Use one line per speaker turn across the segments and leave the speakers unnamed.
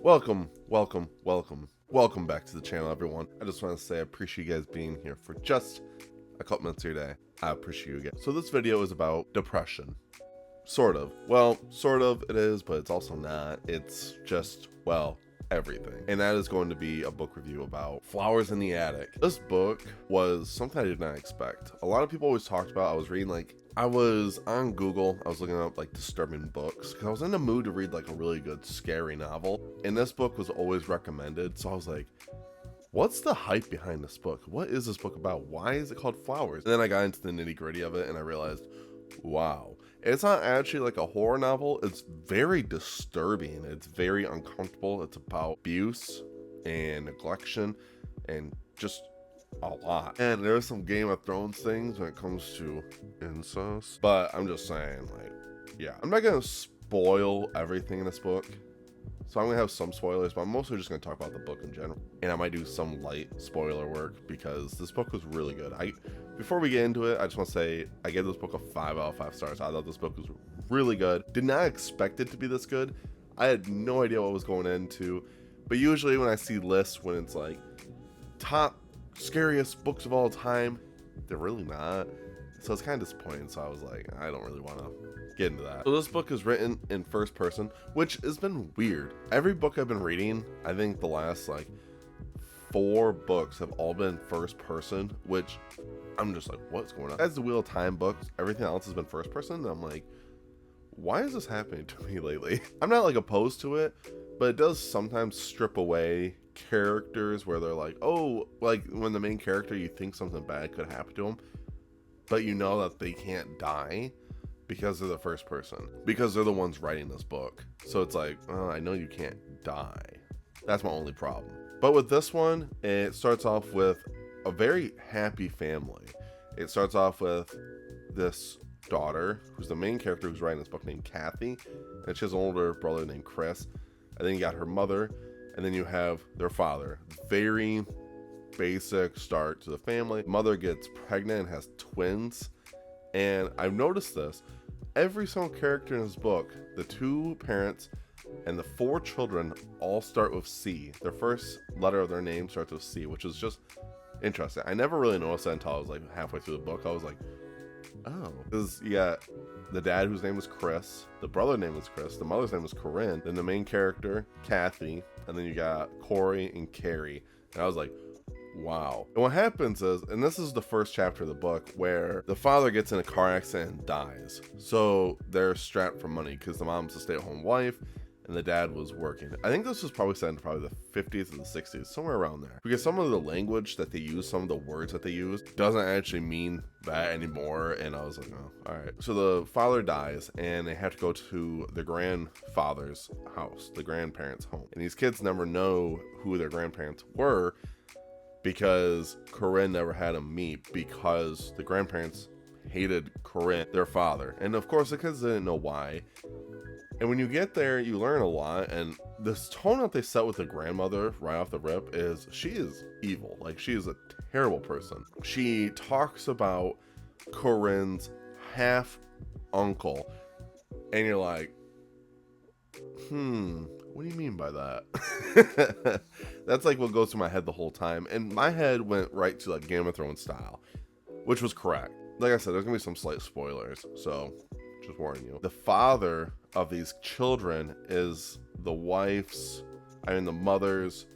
Welcome back to the channel, everyone. I just want to say I appreciate you guys being here for just a couple minutes of your day. I appreciate you guys. So this video is about depression. Sort of. Well, sort of it is, but it's also not. It's just, well, everything. And that is going to be a book review about Flowers in the Attic. This book was something I did not expect. A lot of people always talked about, I was on Google, I was looking up like disturbing books because I was in the mood to read like a really good scary novel, and this book was always recommended. So I was like, what's the hype behind this book? What is this book about? Why is it called Flowers? And then I got into the nitty gritty of it and I realized, wow, it's not actually like a horror novel. It's very disturbing. It's very uncomfortable. It's about abuse and neglection and just a lot. And there's some Game of Thrones things when it comes to incest, but I'm just saying, like, yeah, I'm not gonna spoil everything in this book, so I'm gonna have some spoilers, but I'm mostly just gonna talk about the book in general, and I might do some light spoiler work because this book was really good. Before we get into it, I just want to say I gave this book a 5 out of 5 stars. I thought this book was really good. Did not expect it to be this good. I had no idea what was going into, but usually when I see lists when it's like top scariest books of all time, they're really not, so it's kind of disappointing. So I was like, I don't really want to get into that. So this book is written in first person, which has been weird. Every book I've been reading, I think the last like 4 books have all been first person, which I'm just like, what's going on? As the Wheel of Time books, everything else has been first person, and I'm like, why is this happening to me lately? I'm not like opposed to it, but it does sometimes strip away characters where they're like, oh, like when the main character, you think something bad could happen to them, but you know that they can't die because they're the first person, because they're the ones writing this book. So it's like, oh, I know you can't die. That's my only problem. But with this one, it starts off with a very happy family. It starts off with this daughter who's the main character who's writing this book, named Kathy, and she has an older brother named Chris, and then you got her mother, and then you have their father. Very basic start to the family. Mother gets pregnant and has twins, and I've noticed this. Every single character in this book, the 2 parents and the 4 children, all start with C. Their first letter of their name starts with C, which is just interesting. I never really noticed that until I was like halfway through the book. I was like, oh, because you got the dad whose name was Chris, the brother name was Chris, the mother's name was Corinne, then the main character Kathy, and then you got Corey and Carrie. And I was like, wow. And what happens is, and this is the first chapter of the book, where the father gets in a car accident and dies. So they're strapped for money because the mom's a stay-at-home wife and the dad was working. I think this was probably set in probably the 50s and the 60s, somewhere around there. Because some of the language that they use, some of the words that they use, doesn't actually mean that anymore. And I was like, oh, all right. So the father dies and they have to go to the grandfather's house, the grandparents' home. And these kids never know who their grandparents were because Corinne never had them meet, because the grandparents hated Corinne, their father. And of course the kids didn't know why. And when you get there, you learn a lot, and this tone that they set with the grandmother right off the rip is, she is evil. Like, she is a terrible person. She talks about Corinne's half uncle, and you're like, what do you mean by that? That's like what goes through my head the whole time. And my head went right to like Game of Thrones style, which was correct. Like I said, there's gonna be some slight spoilers, so just warning you. The father of these children is the mother's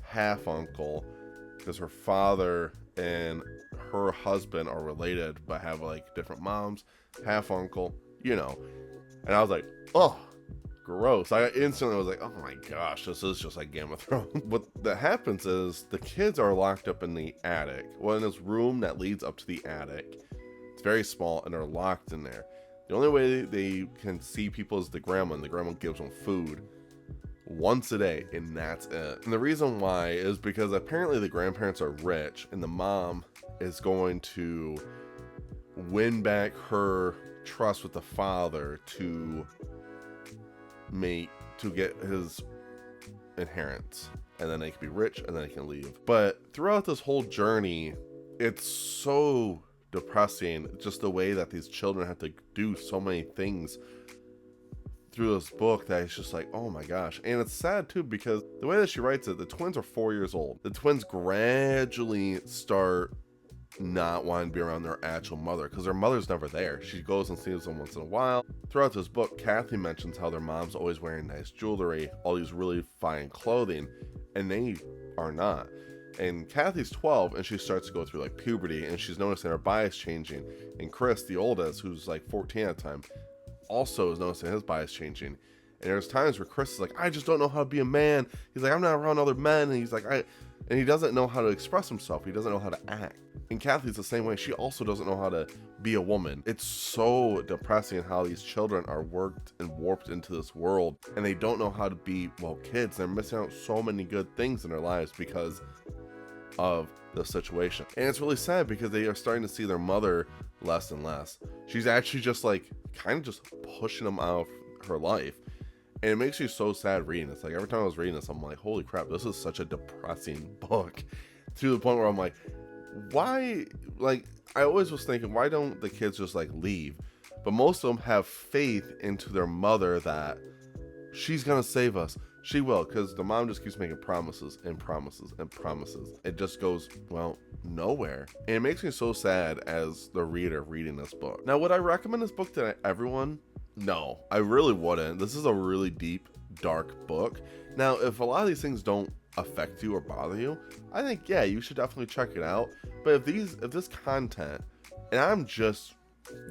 half uncle, because her father and her husband are related but have like different moms. Half uncle, you know. And I was like, oh, gross. I instantly was like, oh my gosh, this is just like Game of Thrones. What that happens is the kids are locked up in the attic. Well, in this room that leads up to the attic. It's very small and they're locked in there. The only way they can see people is the grandma, and the grandma gives them food once a day, and that's it. And the reason why is because apparently the grandparents are rich, and the mom is going to win back her trust with the father to get his inheritance, and then they can be rich and then they can leave. But throughout this whole journey, it's so depressing, just the way that these children have to do so many things through this book that it's just like, oh my gosh. And it's sad too, because the way that she writes it, the twins are 4 years old. The twins gradually start not wanting to be around their actual mother because their mother's never there. She goes and sees them once in a while. Throughout this book, Kathy mentions how their mom's always wearing nice jewelry, all these really fine clothing, and they are not. And Kathy's 12 and she starts to go through like puberty, and she's noticing her bias changing. And Chris, the oldest, who's like 14 at the time, also is noticing his bias changing. And there's times where Chris is like, I just don't know how to be a man. He's like, I'm not around other men. And he's like, and he doesn't know how to express himself. He doesn't know how to act. And Kathy's the same way. She also doesn't know how to be a woman. It's so depressing how these children are worked and warped into this world, and they don't know how to be, well, kids. They're missing out so many good things in their lives because of the situation. And it's really sad because they are starting to see their mother less and less. She's actually just like kind of just pushing them out of her life. And it makes you so sad reading this. Like every time I was reading this, I'm like, holy crap, this is such a depressing book. To the point where I'm like, why? Like, I always was thinking, why don't the kids just like leave? But most of them have faith into their mother that she's gonna save us. She will, because the mom just keeps making promises and promises and promises. It just goes, well, nowhere. And it makes me so sad as the reader reading this book. Now, would I recommend this book to everyone? No, I really wouldn't. This is a really deep, dark book. Now, if a lot of these things don't affect you or bother you, I think, yeah, you should definitely check it out. But if this content, and I'm just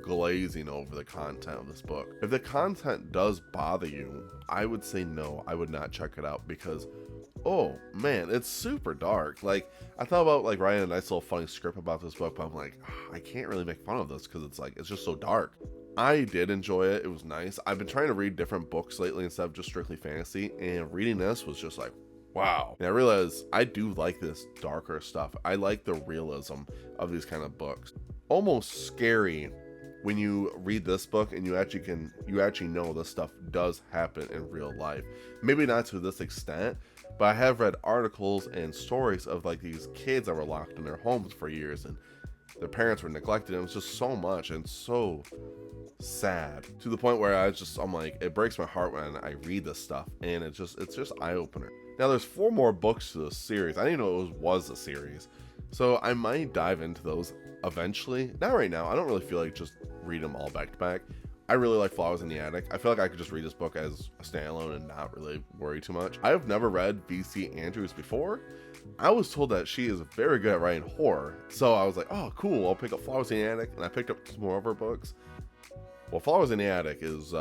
glazing over the content of this book, if the content does bother you, I would say no, I would not check it out, because oh man, it's super dark. Like, I thought about like writing a nice little funny script about this book, but I'm like, I can't really make fun of this because it's like, it's just so dark. I did enjoy it. It was nice. I've been trying to read different books lately instead of just strictly fantasy, and reading this was just like, wow. And I realized I do like this darker stuff. I like the realism of these kind of books. Almost scary when you read this book and you actually know this stuff does happen in real life. Maybe not to this extent, but I have read articles and stories of like these kids that were locked in their homes for years and their parents were neglected. It was just so much and so sad, to the point where I'm like, it breaks my heart when I read this stuff, and it's just eye-opener. Now there's 4 more books to this series. I didn't know it was a series, so I might dive into those eventually. Not right now. I don't really feel like just read them all back to back. I really like Flowers in the Attic. I feel like I could just read this book as a standalone and not really worry too much. I have never read V.C. Andrews before. I was told that she is very good at writing horror, so I was like, oh cool, I'll pick up Flowers in the Attic, and I picked up some more of her books. Well, Flowers in the Attic is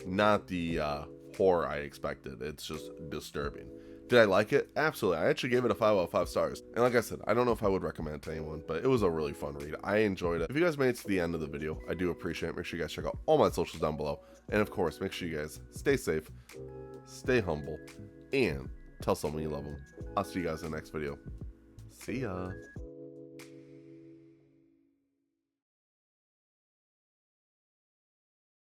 not the horror I expected. It's just disturbing. Did I like it? Absolutely. I actually gave it a 5 out of 5 stars. And like I said, I don't know if I would recommend it to anyone, but it was a really fun read. I enjoyed it. If you guys made it to the end of the video, I do appreciate it. Make sure you guys check out all my socials down below. And of course, make sure you guys stay safe, stay humble, and tell someone you love them. I'll see you guys in the next video. See ya.